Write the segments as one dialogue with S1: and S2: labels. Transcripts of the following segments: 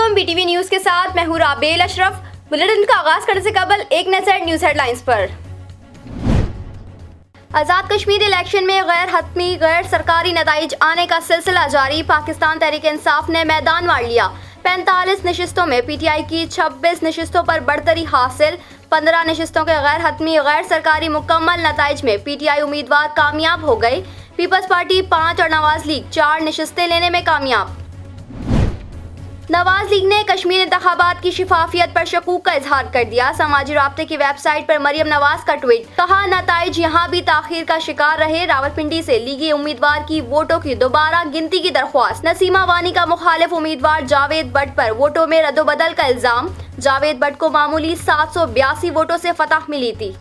S1: अस्सलामुअलैकुम, BTV news के साथ मैं हूं राबेल अशरफ। बुलेटिन का आगाज करने से कबल एक नजर न्यूज हेडलाइंस पर। आजाद कश्मीर इलेक्शन में गैर हतमी गैर सरकारी नताइज आने का सिलसिला जारी। पाकिस्तान तहरीक इंसाफ ने मैदान मार लिया। 45 नशिस्तों में PTI की 26 नशिस्तों पर बढ़तरी हासिल। 15 नशिस्तों के गैर हतमी गैर सरकारी मुकम्मल नताइज में PTI उम्मीदवार कामयाब हो गए। पीपल्स पार्टी 5 और नवाज लीग 4 नशिस्तें लेने में कामयाब। नवाज लीग ने कश्मीर इंतखाबात की शिफाफियत पर शकूक का इजहार कर दिया। समाजी राब्ते की वेबसाइट पर मरियम नवाज का ट्वीट, कहा नताइज यहाँ भी ताखीर का शिकार रहे। रावलपिंडी से लीगी उम्मीदवार की वोटों की दोबारा गिनती की दरख्वास्त। नसीमा वानी का मुखालिफ उम्मीदवार जावेद भट्ट पर वोटों में रद्दोबदल का इल्जाम। जावेद भट्ट को मामूली 782 वोटों से फतह मिली थी।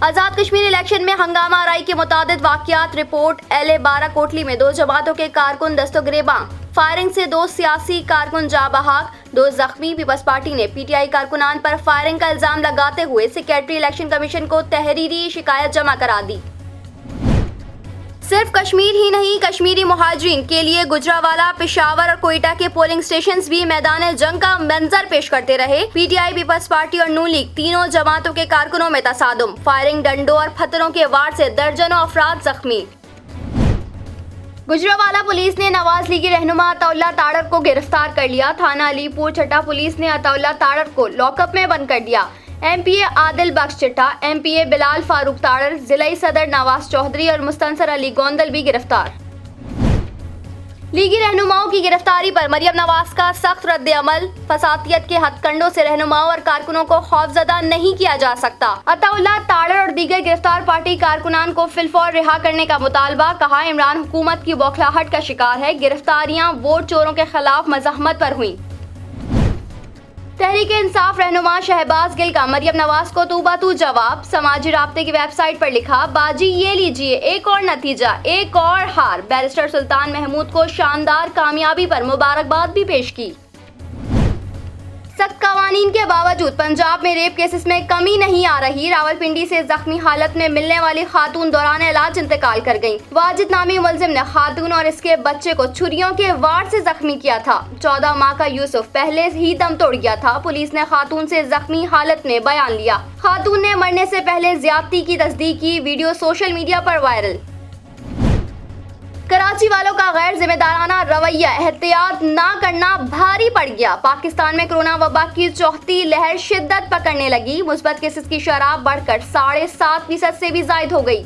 S1: आजाद कश्मीर इलेक्शन में हंगामा आराई के मुतादिद वाक़यात रिपोर्ट। LA 12 कोटली में 2 जमातों के कारकुन दस्तगिरेबां। फायरिंग से 2 सियासी कारकुन जा बहाक, 2 जख्मी। पीपल्स पार्टी ने PTI कारकुनान पर फायरिंग का इल्जाम लगाते हुए सेक्रेटरी इलेक्शन कमीशन को तहरीरी शिकायत जमा करा दी। सिर्फ कश्मीर ही नहीं, कश्मीरी मुहाजिरीन के लिए गुजरावाला, पेशावर और कोयटा के पोलिंग स्टेशंस भी मैदान जंग का मंजर पेश करते रहे। PTI, पीपल्स पार्टी और नून लीग तीनों जमातों के कारकुनों में तसादुम। फायरिंग, डंडों और पत्थरों के वार से दर्जनों अफराद जख्मी। गुजरावाला पुलिस ने नवाज लीगी रहनुमा अताउल्लाह ताड़र को गिरफ्तार कर लिया। थाना अलीपुर चट्टा पुलिस ने अताउल्लाह ताड़र को लॉकअप में बंद कर दिया। MPA आदिल बख्श चिट्टा, MPA बिलाल फारूक ताड़र, जिलाई सदर नवाज चौधरी और मुस्तनसर अली गोंदल भी गिरफ्तार। लीगी रहनुमाओं की गिरफ्तारी पर मरियम नवाज का सख्त रद्द अमल। फसातियत के हथकंडों से रहनुमाओं और कारकुनों को खौफजदा नहीं किया जा सकता। अताउल्लाह ताड़र और दीगर गिरफ्तार पार्टी कारकुनान को फिलफौर रिहा करने का मुतालबा। कहा इमरान हुकूमत की बौखलाहट का शिकार है। गिरफ्तारियां वोट चोरों के खिलाफ मज़ाहमत पर हुई। तहरीक इंसाफ रहनुमा शहबाज गिल का मरियम नवाज को तू जवाब। समाजी राब्ते की वेबसाइट पर लिखा, बाजी ये लीजिए एक और नतीजा, एक और हार। बैरिस्टर सुल्तान महमूद को शानदार कामयाबी पर मुबारकबाद भी पेश की। सख्त कवानीन के बावजूद पंजाब में रेप केसेस में कमी नहीं आ रही। रावलपिंडी से जख्मी हालत में मिलने वाली खातून दौरान इलाज इंतकाल कर गई। वाजिद नामी मुलजिम ने खातून और इसके बच्चे को छुरियों के वार से जख्मी किया था। 14 माह का यूसुफ पहले ही दम तोड़ गया था। पुलिस ने खातून से जख्मी हालत में बयान लिया। खातून ने मरने से पहले ज्यादती की तस्दीक की। वीडियो सोशल मीडिया पर वायरल। कराची वालों का गैर जिम्मेदाराना रवैया, एहतियात ना करना भारी पड़ गया। पाकिस्तान में कोरोना वबा की चौथी लहर शिद्दत पकड़ने लगी। मुस्बत केसेस की शरह बढ़कर 7.5% से भी जायद हो गई।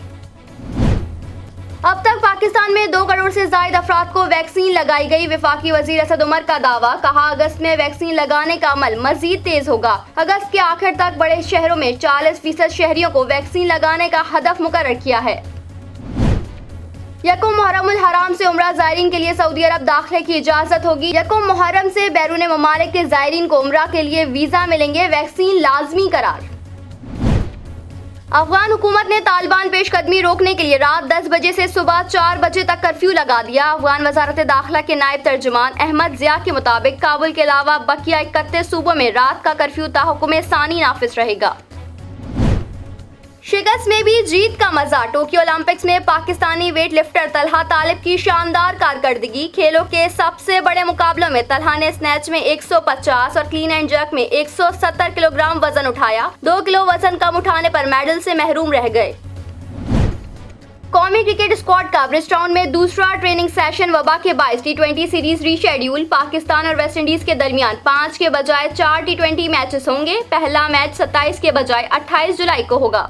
S1: अब तक पाकिस्तान में 2 करोड़ से जायद अफराद को वैक्सीन लगाई गई। वफाकी वजीर असद उमर का दावा, कहा अगस्त में वैक्सीन लगाने का अमल मजीद तेज होगा। अगस्त के आखिर तक बड़े शहरों में 40% शहरियों को वैक्सीन लगाने का हदफ मुकर्रर किया है। यकुम मुहर्रमुल हराम से उम्रा ज़ायरीन के लिए सऊदी अरब दाखिले की इजाज़त होगी। यकुम मुहर्रम से बैरून ममालिक के ज़ायरीन को उम्रा के लिए वीज़ा मिलेंगे। वैक्सीन लाजमी करार। अफगान हुकूमत ने तालिबान पेशकदमी रोकने के लिए रात 10 बजे से सुबह 4 बजे तक कर्फ्यू लगा दिया। अफगान वजारत दाखिला के नायब तर्जुमान अहमद ज़िया के मुताबिक काबुल के अलावा बकिया 31 सूबों में रात का कर्फ्यू ताहुकुम सानी नाफिज रहेगा। शिकस्त में भी जीत का मजा। टोक्यो ओलंपिक्स में पाकिस्तानी वेट लिफ्टर तलहा तालिब की शानदार कारकर्दगी। खेलों के सबसे बड़े मुकाबलों में तलहा ने स्नैच में 150 और क्लीन एंड जर्क में 170 किलोग्राम वजन उठाया। 2 किलो वजन कम उठाने पर मेडल से महरूम रह गए। कौमी क्रिकेट स्क्वाड का ब्रिजटाउन में दूसरा ट्रेनिंग सेशन वबा के बायस T20 सीरीज रीशेड्यूल। पाकिस्तान और वेस्ट इंडीज के दरमियान 5 के बजाय 4 T20 मैचेस होंगे। पहला मैच 27 के बजाय 28 जुलाई को होगा।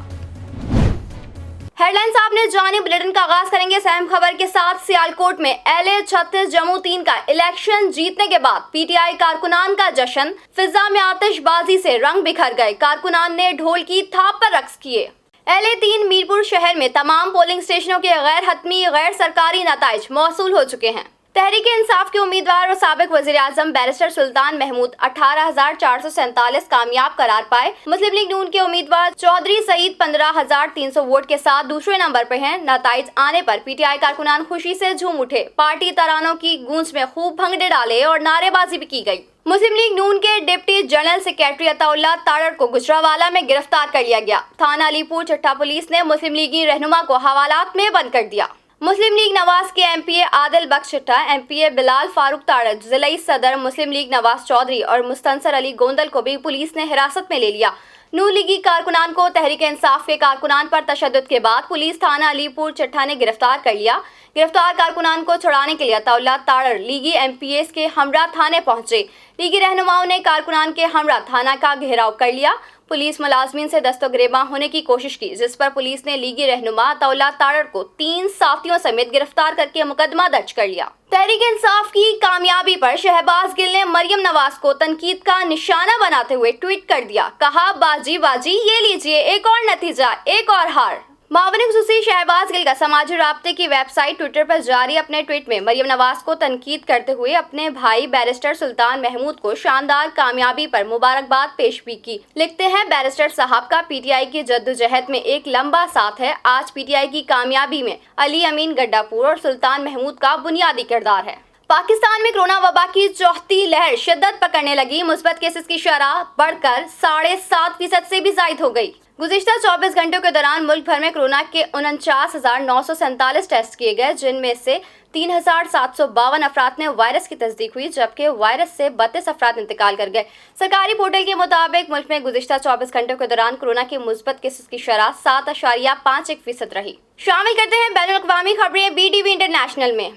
S1: हेडलाइंस आपने जानी। बुलेटिन का आगाज करेंगे इस अहम खबर के साथ। सियालकोट में LA 36 जम्मू 3 का इलेक्शन जीतने के बाद PTI कारकुनान का जश्न। फिजा में आतिशबाजी से रंग बिखर गए। कारकुनान ने ढोल की थाप पर रक्स किए। LA 3 मीरपुर शहर में तमाम पोलिंग स्टेशनों के गैर हतमी गैर सरकारी नताइज मौसूल हो चुके हैं। तहरीक इंसाफ के उम्मीदवार और साबिक वजीर आजम बैरिस्टर सुल्तान महमूद 18,447 कामयाब करार पाए। मुस्लिम लीग नून के उम्मीदवार चौधरी सईद 15,300 वोट के साथ दूसरे नंबर पर हैं। नताइज आने पर PTI कारकुनान खुशी से झूम उठे। पार्टी तरानों की गूंज में खूब भंगड़े डाले और नारेबाजी भी की गई। मुस्लिम लीग नून के deputy general secretary Ataullah Tarar को गुजरावाला में गिरफ्तार कर लिया गया। थाना अलीपुर चट्टा पुलिस ने मुस्लिम लीगी रहनुमा को हवालात में बंद कर दिया। मुस्लिम लीग नवाज के एमपीए आदिल बख्श चट्टा, एमपीए बिलाल फारूक ताड़र, जिलाई सदर मुस्लिम लीग नवाज चौधरी और मुस्तनसर अली गोंदल को भी पुलिस ने हिरासत में ले लिया। नून लीगी कारकुनान को तहरीक इंसाफ के कारकुनान पर तशद्दुद के बाद पुलिस थाना अलीपुर चट्टा ने गिरफ्तार कर लिया। गिरफ्तार कारकुनान को छुड़ाने के लिए अताउल्लाह ताड़र लीगी एमपीएस के हमरा थाने पहुंचे। लीगी रहनुमाओं ने कारकुनान के हमरा थाना का घेराव कर लिया। पुलिस मुलाजमीन से दस्तगिरबा होने की कोशिश की, जिस पर पुलिस ने लीगी रहनुमा अताउल्लाह ताड़र को 3 साथियों समेत गिरफ्तार करके मुकदमा दर्ज कर लिया। तहरीक इंसाफ की कामयाबी पर शहबाज गिल ने मरियम नवाज को तनकीद का निशाना बनाते हुए ट्वीट कर दिया, कहा बाजी बाजी ये लीजिए एक और नतीजा, एक और हार। मावने खुसूसी शहबाज गिल का समाजी राब्ते की वेबसाइट ट्विटर पर जारी अपने ट्वीट में मरियम नवाज को तनकीद करते हुए अपने भाई बैरिस्टर सुल्तान महमूद को शानदार कामयाबी पर मुबारकबाद पेश भी की। लिखते हैं, बैरिस्टर साहब का पीटीआई की जद्दोजहद में एक लंबा साथ है। आज पीटीआई की कामयाबी में अली अमीन गड्डापुर और सुल्तान महमूद का बुनियादी किरदार है। पाकिस्तान में कोरोना वबा की चौथी लहर शिद्दत पकड़ने लगी। मुस्बत केसेस की शरह बढ़कर 7.5% से भी ज्यादा हो गई। गुज़िश्ता 24 घंटों के दौरान मुल्क भर में कोरोना के 49,947 टेस्ट किए गए, जिनमें से 3,752 अफराद में वायरस की तस्दीक हुई, जबकि वायरस से 32 अफराद इंतकाल कर गए। सरकारी पोर्टल के मुताबिक मुल्क में गुज़िश्ता 24 घंटों के दौरान कोरोना के मुस्बत केसेस की शरह 7.51% रही। शामिल करते हैं बैनुल अक़वामी खबरें BTV इंटरनेशनल में।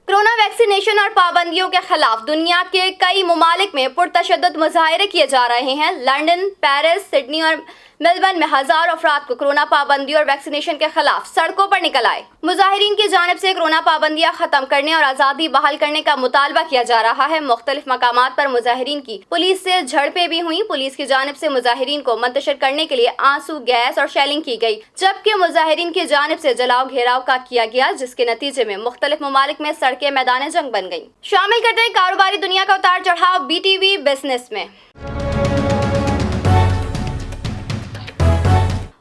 S1: कोरोना वैक्सीनेशन और पाबंदियों के खिलाफ दुनिया के कई मुमालिक में पुरतशद्दुद मुजाहिरे किए जा रहे हैं। लंदन, पेरिस, सिडनी और मेलबर्न में हजारों अफराद को कोरोना पाबंदी और वैक्सीनेशन के खिलाफ सड़कों पर निकल आए। मुजाहिरीन की जानिब से कोरोना पाबंदियां खत्म करने और आज़ादी बहाल करने का मुतालबा किया जा रहा है। मुख्तलिफ मकामात पर मुजाहिरीन की पुलिस से झड़पें भी हुई। पुलिस की जानिब से मुजाहिरीन को मुंतशिर करने के लिए आंसू गैस और शेलिंग की गई, जबकि मुजाहिरीन की जानिब से जलाव घेराव का किया गया, जिसके नतीजे में मुख्तलिफ ममालिक में सड़कें मैदान जंग बन गई। शामिल करते हैं कारोबारी दुनिया का उतार चढ़ाव BTV बिजनेस में।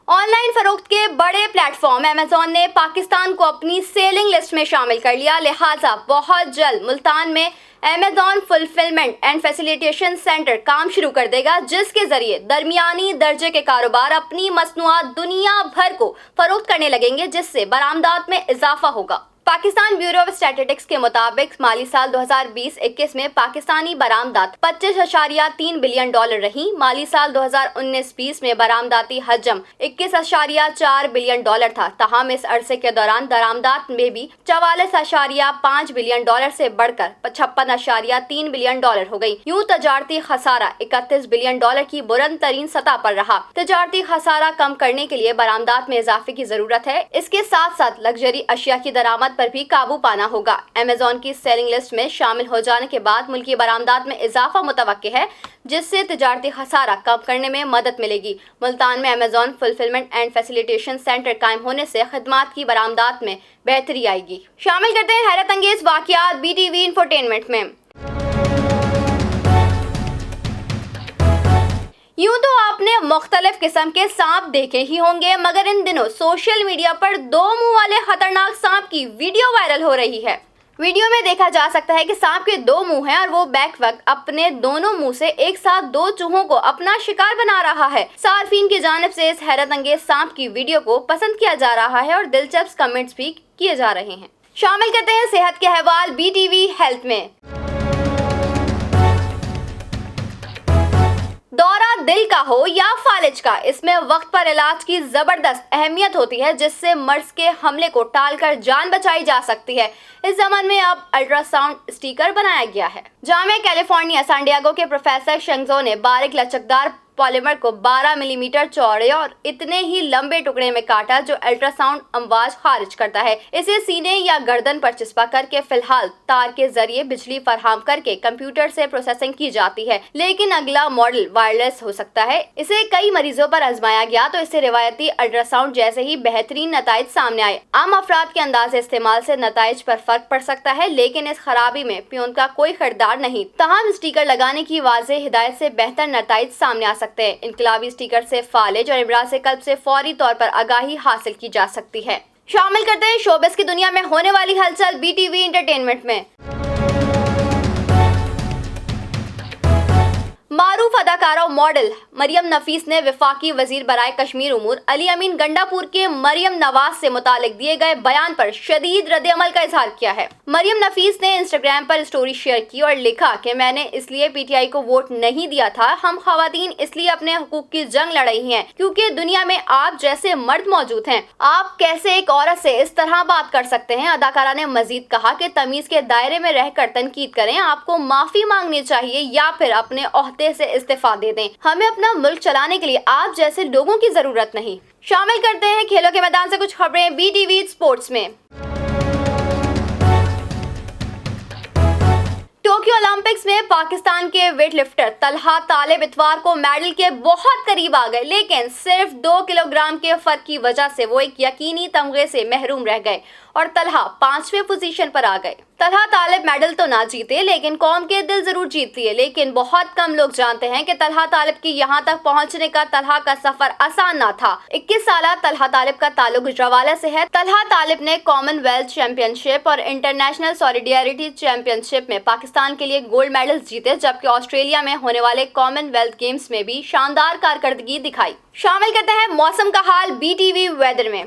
S1: ऑनलाइन फरोख्त के बड़े प्लेटफॉर्म अमेज़न ने पाकिस्तान को अपनी सेलिंग लिस्ट में शामिल कर लिया। लिहाजा बहुत जल्द मुल्तान में Amazon fulfilment and facilitation centre काम शुरू कर देगा, जिसके जरिए दरमियानी दर्जे के कारोबार अपनी मसनूआत दुनिया भर को फरोख्त करने लगेंगे, जिससे बरामदात में इजाफा होगा। पाकिस्तान ब्यूरो ऑफ स्टैटिस्टिक्स के मुताबिक माली साल 2020-21 में पाकिस्तानी बरामदात $25.3 बिलियन रही। माली साल 2019-20 में बरामदाती हजम $21.4 बिलियन था। तहम इस अरसे के दौरान दरामदात में भी $44.5 बिलियन से बढ़कर $56.3 बिलियन हो गई। यूं तजारती खसारा $31 बिलियन की बुलंद तरीन सतह पर रहा। तजारती खसारा कम करने के लिए बरामदात में इजाफे की जरूरत है। इसके साथ साथ लग्जरी अशिया की दरामद पर भी काबू पाना होगा। अमेज़न की सेलिंग लिस्ट में शामिल हो जाने के बाद मुल्की बरामदात में इजाफा मुतवक्के है, जिससे तिजारती खसारा कम करने में मदद मिलेगी। मुल्तान में Amazon fulfilment and facilitation centre कायम होने से खदमात की बरामदात में बेहतरी आएगी। शामिल करते हैं हैरत अंगेज वाक़यात BTV इंफोटेनमेंट में। यूं तो आपने मुख्तलिफ किस्म के सांप देखे ही होंगे, मगर इन दिनों सोशल मीडिया पर 2 मुंह वाले खतरनाक सांप की वीडियो वायरल हो रही है। वीडियो में देखा जा सकता है कि सांप के 2 मुंह हैं और वो बैक वक्त अपने दोनों मुंह से एक साथ 2 चूहों को अपना शिकार बना रहा है। सार्फिन की जानिब से इस हैरत अंगेज सांप की वीडियो को पसंद किया जा रहा है और दिलचस्प कमेंट्स भी किए जा रहे हैं। शामिल करते हैं सेहत के अहवाल BTV हेल्थ में। दौरा दिल का हो या फालिज का, इसमें वक्त पर इलाज की जबरदस्त अहमियत होती है, जिससे मर्ज के हमले को टालकर जान बचाई जा सकती है। इस जमाने में अब अल्ट्रासाउंड स्टिकर बनाया गया है। जामिया कैलिफोर्निया सैन डिएगो के प्रोफेसर शेंगजो ने बारीक लचकदार पॉलीमर को 12 मिलीमीटर चौड़े और इतने ही लंबे टुकड़े में काटा जो अल्ट्रासाउंड अमवाज खारिज करता है। इसे सीने या गर्दन पर चिपका करके फिलहाल तार के जरिए बिजली फराहम करके कंप्यूटर से प्रोसेसिंग की जाती है, लेकिन अगला मॉडल वायरलेस हो सकता है। इसे कई मरीजों पर आजमाया गया तो इससे रिवायती अल्ट्रासाउंड जैसे ही बेहतरीन नताइज सामने आए। आम अफराद के अंदाजे इस्तेमाल से नताइज पर फर्क पड़ सकता है, लेकिन इस खराबी में पियोन का कोई खरीदार नहीं। तमाम स्टिकर लगाने की वाज़ेह हिदायत से बेहतर नताइज सामने आ सकते हैं। इनकलाबी स्टिकर से फालिज और इमराज कल्ब से फौरी तौर पर आगाही हासिल की जा सकती है। शामिल करते हैं शोबिस की दुनिया में होने वाली हलचल BTV इंटरटेनमेंट में। मारूफ अदाकारा और मॉडल मरियम नफीस ने वफाकी वजीर बराए कश्मीर उमूर अली अमीन गंडापुर के मरियम नवाज से मुतालिक दिए गए बयान पर शदीद रद्द-ए-अमल का इजहार किया है। मरियम नफीस ने इंस्टाग्राम पर स्टोरी शेयर की और लिखा कि मैंने इसलिए पीटीआई को वोट नहीं दिया था, हम खवातीन इसलिए अपने हकूक की जंग लड़ रही हैं क्योंकि दुनिया में आप जैसे मर्द मौजूद हैं। आप कैसे एक औरत से इस तरह बात कर सकते हैं। अदाकारा ने मजीद कहा कि तमीज के दायरे में रहकर तनकीद करें, आपको माफी मांगनी चाहिए या फिर अपने ओहदे से इस्तीफा दे दें। हमें अपना मुल्क चलाने के लिए आप जैसे लोगों की जरूरत नहीं। शामिल करते हैं खेलों के मैदान से कुछ खबरें BTV स्पोर्ट्स में। टोक्यो ओलंपिक्स में पाकिस्तान के वेट लिफ्टर तलहा तालिब इतवार को मेडल के बहुत करीब आ गए, लेकिन सिर्फ 2 किलोग्राम के फर्क की वजह से वो एक यकीनी तमगे से महरूम रह गए और तलहा 5वें पोजीशन पर आ गए। तलहा तालिब मेडल तो ना जीते लेकिन कौम के दिल जरूर जीत लिए, लेकिन बहुत कम लोग जानते हैं कि तलहा तालिब की यहाँ तक पहुँचने का तलहा का सफर आसान ना था। 21 साल तलहा तालिब का ताल्लुक गुजरावाला से है। तलहा तालिब ने कॉमनवेल्थ चैंपियनशिप और इंटरनेशनल सॉलिडेरिटी चैंपियनशिप में पाकिस्तान के लिए गोल्ड मेडल जीते, जबकि ऑस्ट्रेलिया में होने वाले कॉमनवेल्थ गेम्स में भी शानदार कारकर्दगी दिखाई। शामिल करते हैं मौसम का हाल BTV वेदर में।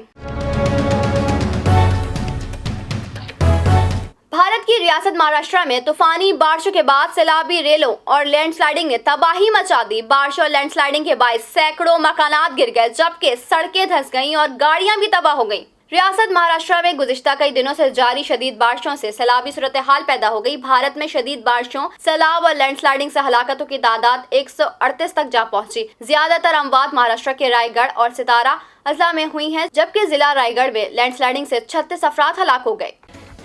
S1: भारत की रियासत महाराष्ट्र में तूफानी बारिशों के बाद सैलाबी रेलों और लैंडस्लाइडिंग ने तबाही मचा दी। बारिश और लैंडस्लाइडिंग के बायस सैकड़ों मकानात गिर गए, जबकि सड़कें धंस गईं और गाड़ियां भी तबाह हो गईं। रियासत महाराष्ट्र में गुज़िश्ता कई दिनों से जारी शदीद बारिशों से सैलाबी सूरत हाल पैदा हो गई। भारत में शदीद बारिशों, सैलाब और लैंडस्लाइडिंग से हलाकतों की तादाद 138 तक जा पहुंची। ज्यादातर अमवात महाराष्ट्र के रायगढ़ और सितारा अजला में हुई हैं, जबकि जिला रायगढ़ में लैंडस्लाइडिंग से 36 अफराद हलाक हो गए।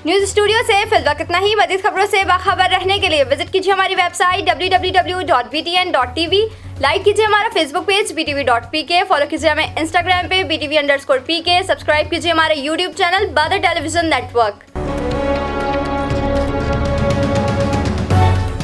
S1: न्यूज स्टूडियो से फिलहाल इतना ही। मज़ीद खबरों से बाखबर रहने के लिए विजिट कीजिए हमारी वेबसाइट www.btn.tv। लाइक कीजिए हमारा फेसबुक पेज btv.pk, फॉलो कीजिए हमें इंस्टाग्राम पे btv_pk, सब्सक्राइब कीजिए हमारे यूट्यूब चैनल बदर टेलीविजन नेटवर्क।